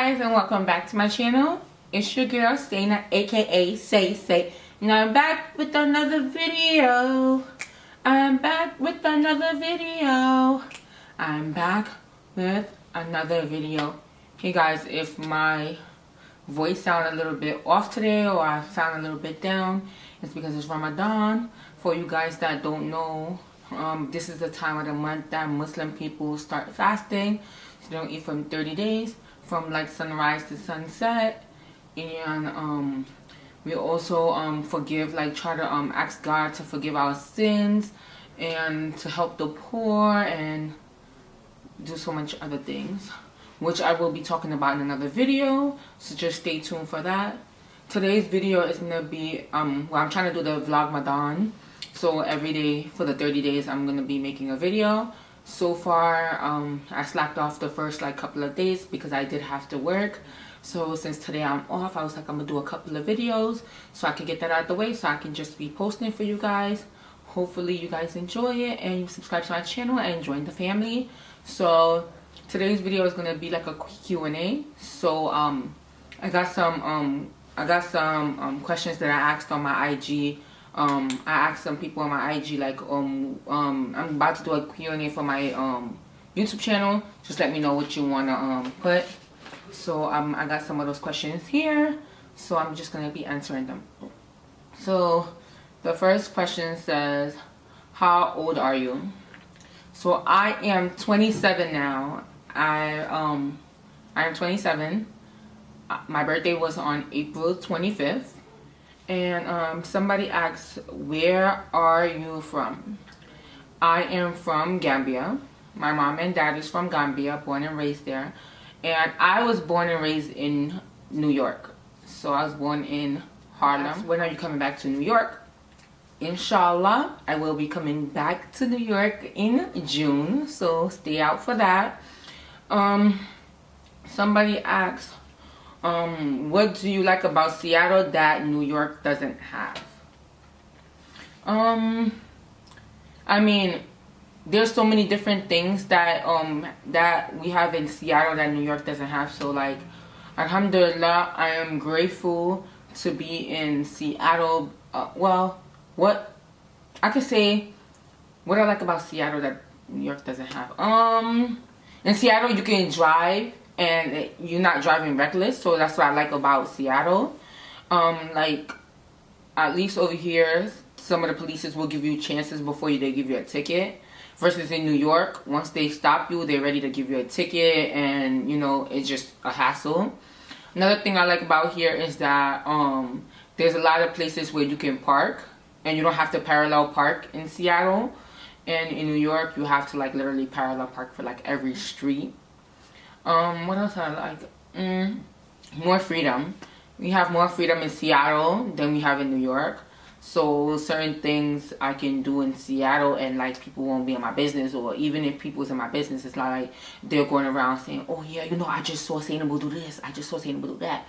guys, and welcome back to my channel. It's your girl Stana, aka Say, and I'm back with another video. I'm back with another video. Hey guys, if my voice sounds a little bit off today or I sound a little bit down, it's because it's Ramadan. For you guys that don't know, this is the time of the month that Muslim people start fasting. So they don't eat for 30 days, from like sunrise to sunset. And we also forgive, like try to ask God to forgive our sins and to help the poor and do so much other things, which I will be talking about in another video, so just stay tuned for that. Today's video is gonna be well, I'm trying to do the VLOGMADAN, so every day for the 30 days I'm gonna be making a video. So far I slacked off the first like couple of days because I did have to work. So since today I'm off, I was like, I'm gonna do a couple of videos so I can get that out of the way, so I can just be posting for you guys. Hopefully you guys enjoy it and you subscribe to my channel and join the family. So today's video is gonna be like a quick Q&A. So I got some questions that I asked on my IG. I asked some people on my IG like I'm about to do a Q&A for my YouTube channel. Just let me know what you wanna put. So I got some of those questions here, so I'm just gonna be answering them. So the first question says, how old are you? So I am 27 now. I'm 27. My birthday was on April 25th. And somebody asks, where are you from? I am from Gambia. My mom and dad is from Gambia, born and raised there. And I was born and raised in New York. So I was born in Harlem. When are you coming back to New York? Inshallah, I will be coming back to New York in June. So stay out for that. Somebody asks, what do you like about Seattle that New York doesn't have? I mean, there's so many different things that that we have in Seattle that New York doesn't have. So like, alhamdulillah, I am grateful to be in Seattle. Well, what I could say, what I like about Seattle that New York doesn't have. In Seattle you can drive and you're not driving reckless, so that's what I like about Seattle. Like, at least over here, some of the police will give you chances before they give you a ticket. Versus in New York, once they stop you, they're ready to give you a ticket, and you know, it's just a hassle. Another thing I like about here is that there's a lot of places where you can park, and you don't have to parallel park in Seattle. And in New York, you have to like literally parallel park for like every street. What else I like? More freedom. We have more freedom in Seattle than we have in New York. So certain things I can do in Seattle and like people won't be in my business, or even if people's in my business, it's not like they're going around saying, oh yeah, you know, I just saw Sainable do this, I just saw Sainable do that.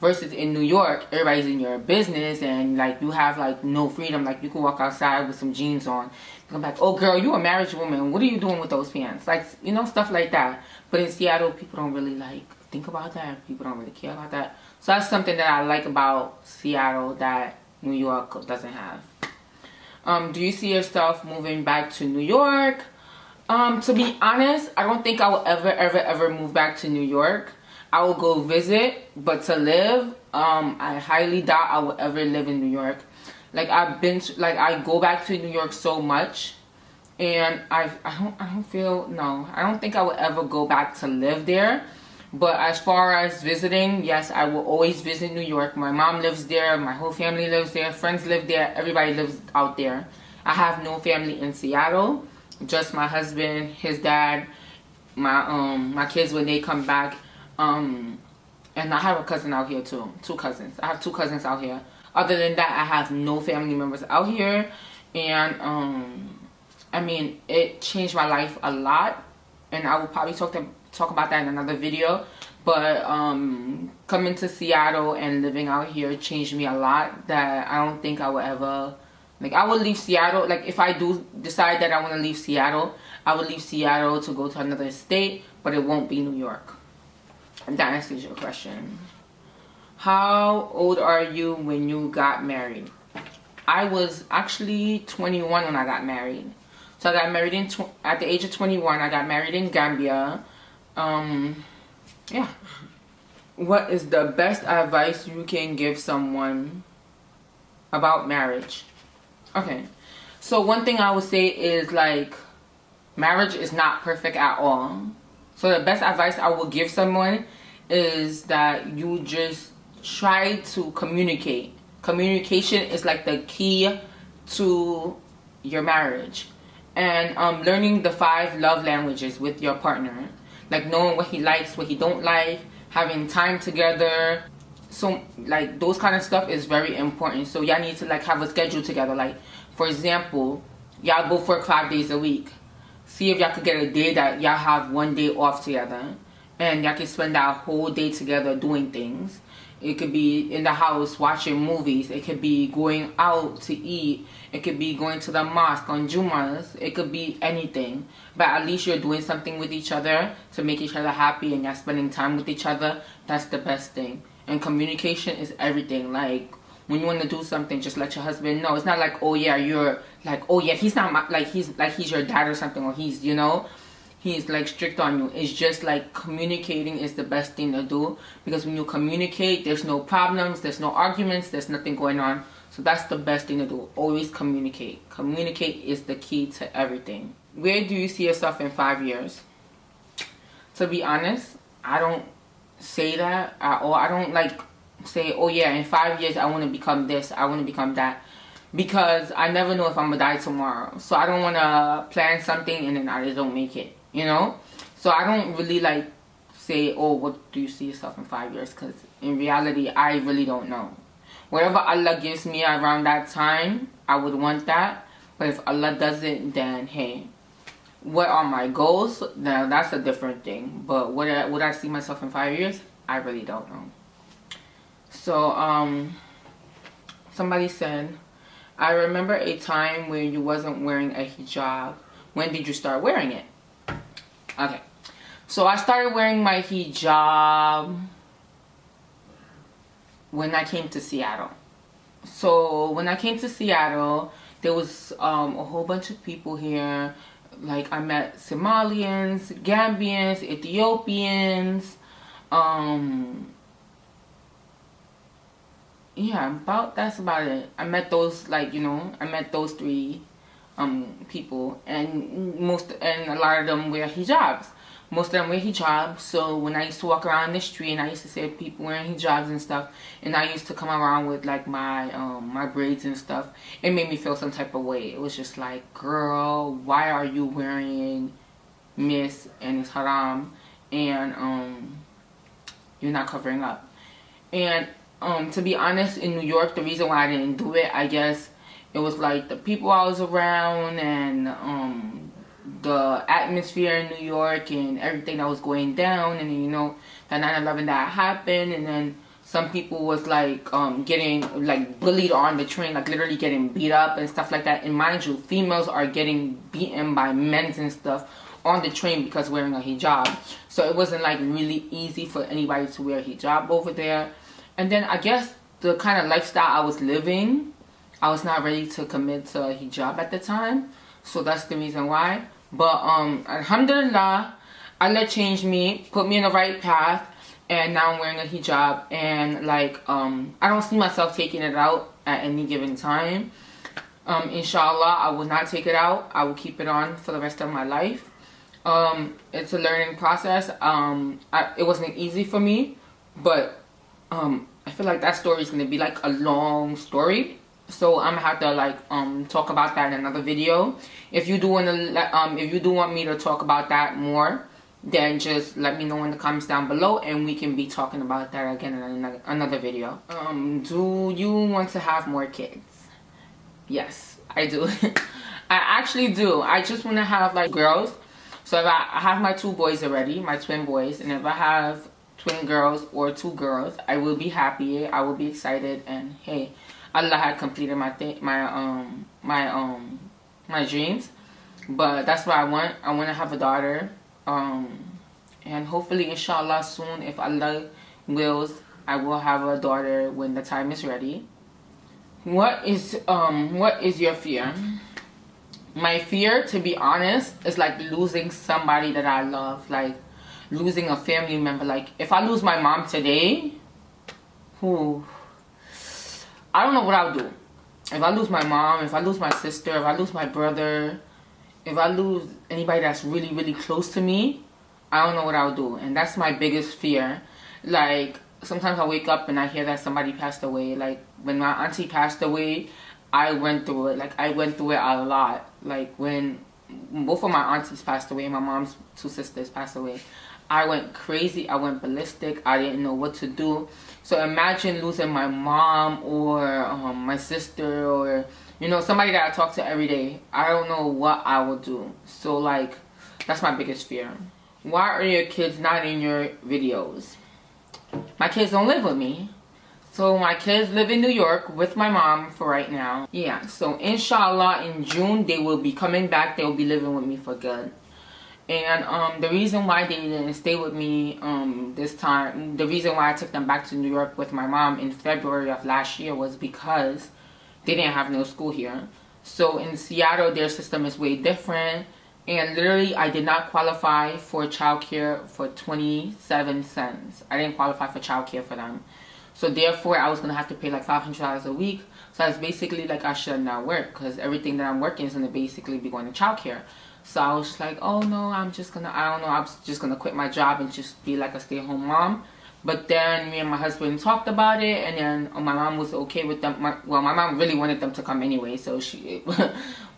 Versus in New York, everybody's in your business and like you have like no freedom. Like you can walk outside with some jeans on, come back, oh girl, you a married woman, what are you doing with those pants? Like, you know, stuff like that. But in Seattle, people don't really like think about that. People don't really care about that. So that's something that I like about Seattle that New York doesn't have. Do you see yourself moving back to New York? To be honest, I don't think I will ever move back to New York. I will go visit, but to live, I highly doubt I will ever live in New York. Like I go back to New York so much, and I don't think I will ever go back to live there. But as far as visiting, yes, I will always visit New York. My mom lives there, my whole family lives there, friends live there, everybody lives out there. I have no family in Seattle, just my husband, his dad, my kids when they come back. And I have a cousin out here too, 2 cousins. I have 2 cousins out here. Other than that, I have no family members out here. And I mean, it changed my life a lot, and I will probably talk about that in another video. But coming to Seattle and living out here changed me a lot, that I don't think I will ever, like, I would leave Seattle. Like, if I do decide that I want to leave Seattle, I would leave Seattle to go to another state, but it won't be New York. that answers your question. How old are you when you got married? I was actually 21 when I got married. So I got married at the age of 21. I got married in Gambia. Yeah. What is the best advice you can give someone about marriage? Okay. So one thing I would say is, like, marriage is not perfect at all. So the best advice I will give someone is that you just try to communicate. Communication is like the key to your marriage. And learning the 5 love languages with your partner. Like knowing what he likes, what he don't like, having time together. So like those kind of stuff is very important. So y'all need to like have a schedule together. Like for example, y'all both work 5 days a week. See if y'all could get a day that y'all have 1 day off together. And y'all can spend that whole day together doing things. It could be in the house watching movies. It could be going out to eat. It could be going to the mosque on Jumas. It could be anything. But at least you're doing something with each other to make each other happy, and you're spending time with each other. That's the best thing. And communication is everything. Like when you want to do something, just let your husband know. It's not like, oh yeah, you're like, oh yeah, he's not my, like he's your dad or something, or he's, you know, he's like strict on you. It's just like communicating is the best thing to do, because when you communicate, there's no problems, there's no arguments, there's nothing going on. So that's the best thing to do. Always communicate. Communicate is the key to everything. Where do you see yourself in 5 years? To be honest, I don't say that at all. I don't like say, oh yeah, in 5 years I want to become this, I want to become that, because I never know if I'm gonna die tomorrow. So I don't want to plan something and then I just don't make it, you know. So I don't really like say, oh, what do you see yourself in 5 years, because in reality I really don't know. Whatever Allah gives me around that time, I would want that. But if Allah doesn't, then hey, what are my goals? Now that's a different thing. But would I see myself in 5 years? I really don't know. So somebody said, I remember a time where you wasn't wearing a hijab. When did you start wearing it? Okay, so I started wearing my hijab when I came to Seattle. So when I came to Seattle, there was a whole bunch of people here. Like I met Somalians, Gambians, Ethiopians, yeah, that's about it. I met those, like, you know, I met those 3 people, and a lot of them wear hijabs. Most of them wear hijabs. So when I used to walk around the street and I used to see people wearing hijabs and stuff, and I used to come around with like my my braids and stuff, it made me feel some type of way. It was just like, girl, why are you wearing this and it's haram, and you're not covering up? And to be honest, in New York, the reason why I didn't do it, I guess it was like the people I was around, and the atmosphere in New York and everything that was going down, and then, you know, that 9/11 that happened, and then some people was like getting like bullied on the train, like literally getting beat up and stuff like that. And mind you, females are getting beaten by men and stuff on the train because wearing a hijab. So it wasn't like really easy for anybody to wear a hijab over there. And then I guess the kind of lifestyle I was living, I was not ready to commit to a hijab at the time. So that's the reason why. But alhamdulillah, Allah changed me, put me in the right path, and now I'm wearing a hijab. And like I don't see myself taking it out at any given time. Inshallah, I will not take it out. I will keep it on for the rest of my life. It's a learning process. It wasn't easy for me, but I feel like that story is going to be like a long story. So I'm gonna have to like talk about that in another video. If you do want to, if you do want me to talk about that more, then just let me know in the comments down below, and we can be talking about that again in another video. Do you want to have more kids? Yes, I do. I actually do. I just want to have like girls. So if I have my 2 boys already, my twin boys, and if I have twin girls or 2 girls, I will be happy. I will be excited, and hey, Allah had completed my dreams. But that's what I want. I want to have a daughter. And hopefully, inshallah, soon, if Allah wills, I will have a daughter when the time is ready. What is your fear? My fear, to be honest, is like losing somebody that I love, like losing a family member. Like if I lose my mom today, I don't know what I'll do. If I lose my mom, if I lose my sister, if I lose my brother, if I lose anybody that's really, really close to me, I don't know what I'll do. And that's my biggest fear. Like, sometimes I wake up and I hear that somebody passed away. Like, when my auntie passed away, I went through it. Like, I went through it a lot. Like, when both of my aunties passed away, my mom's 2 sisters passed away, I went crazy. I went ballistic. I didn't know what to do. So imagine losing my mom or my sister or, you know, somebody that I talk to every day. I don't know what I will do. So, like, that's my biggest fear. Why are your kids not in your videos? My kids don't live with me. So my kids live in New York with my mom for right now. Yeah, so inshallah in June they will be coming back. They will be living with me for good. And the reason why they didn't stay with me this time, the reason why I took them back to New York with my mom in February of last year was because they didn't have no school here. So in Seattle, their system is way different. And literally, I did not qualify for childcare for 27 cents. I didn't qualify for childcare for them. So therefore, I was going to have to pay like $500 a week. So that's basically like I should not work, because everything that I'm working is going to basically be going to childcare. So I was just like, oh no, I'm just going to, I don't know, I'm just going to quit my job and just be like a stay-at-home mom. But then me and my husband talked about it, and then my mom was okay with them. My mom really wanted them to come anyway. So she,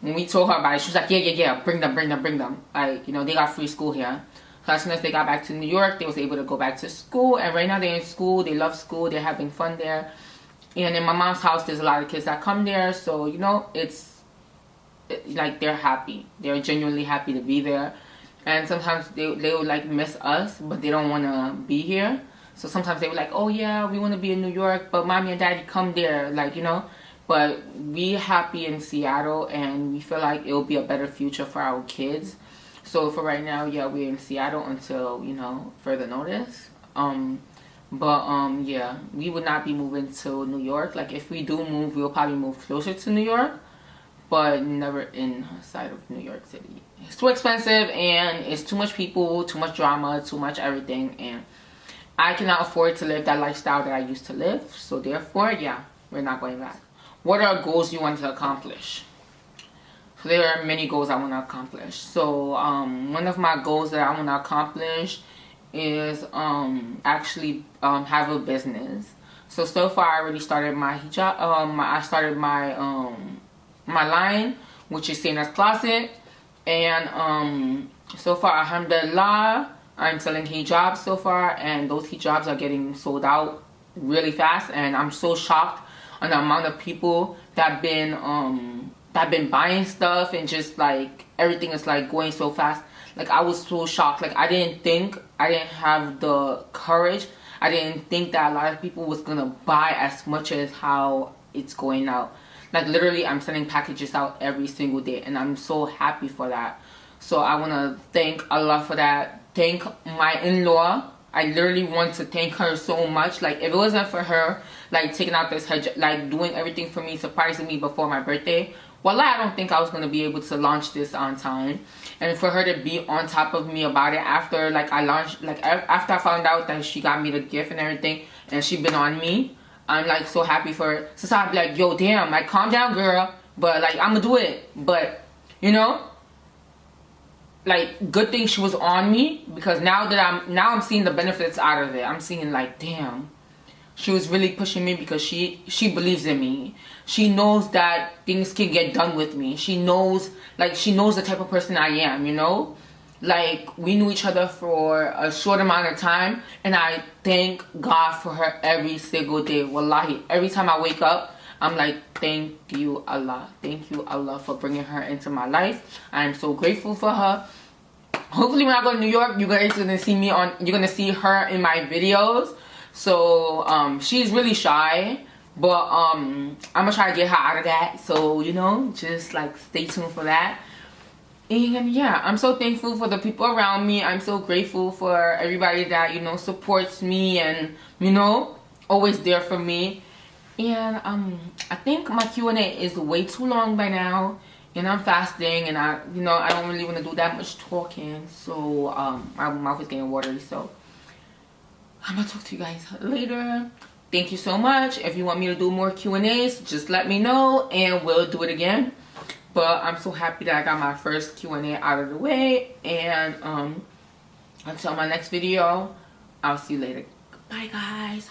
when we told her about it, she was like, yeah, bring them. Like, you know, they got free school here. So as soon as they got back to New York, they was able to go back to school. And right now they're in school. They love school. They're having fun there. And in my mom's house, there's a lot of kids that come there. So, you know, like they're happy. They're genuinely happy to be there. And sometimes they would like miss us, but they don't want to be here. So sometimes they were like, oh yeah, we want to be in New York, but mommy and daddy come there, like, you know. But we happy in Seattle, and we feel like it will be a better future for our kids. So for right now, yeah, we're in Seattle until, you know, further notice. Yeah, we would not be moving to New York. Like, if we do move, we'll probably move closer to New York, but never inside of New York City. It's too expensive, and it's too much people, too much drama, too much everything, and I cannot afford to live that lifestyle that I used to live. So therefore, yeah, we're not going back. What are goals you want to accomplish? So there are many goals I want to accomplish. So one of my goals that I want to accomplish is actually have a business. So far I already started my hijab. I started my my line, which is Santa's Closet, and so far, alhamdulillah, I'm selling hijabs so far, and those hijabs are getting sold out really fast. And I'm so shocked on the amount of people that been buying stuff, and just like everything is like going so fast. Like, I was so shocked. Like, I didn't have the courage. I didn't think that a lot of people was gonna buy as much as how it's going out. Like, literally, I'm sending packages out every single day, and I'm so happy for that. So I want to thank Allah for that. Thank my in-law. I literally want to thank her so much. Like, if it wasn't for her, like, taking out this hijab, like, doing everything for me, surprising me before my birthday, wallah, I don't think I was going to be able to launch this on time. And for her to be on top of me about it after, like, I launched, like, after I found out that she got me the gift and everything, and she been on me, I'm like so happy for her. So I'd be like, yo, damn, like, calm down, girl. But like, I'm gonna do it. But, you know, like, good thing she was on me, because now I'm seeing the benefits out of it. I'm seeing like, damn, she was really pushing me, because she believes in me. She knows that things can get done with me. She knows the type of person I am, you know. Like, we knew each other for a short amount of time, and I thank God for her every single day. Wallahi, every time I wake up, I'm like, thank you, Allah. Thank you, Allah, for bringing her into my life. I am so grateful for her. Hopefully, when I go to New York, you guys are gonna see you're gonna see her in my videos. So, she's really shy, but I'm gonna try to get her out of that. So, you know, just like stay tuned for that. And yeah, I'm so thankful for the people around me. I'm so grateful for everybody that, you know, supports me and, you know, always there for me. And I think my Q&A is way too long by now. And I'm fasting, and I don't really want to do that much talking. So my mouth is getting watery. So I'm gonna talk to you guys later. Thank you so much. If you want me to do more Q&As, just let me know and we'll do it again. But I'm so happy that I got my first Q&A out of the way. And until my next video, I'll see you later. Bye, guys.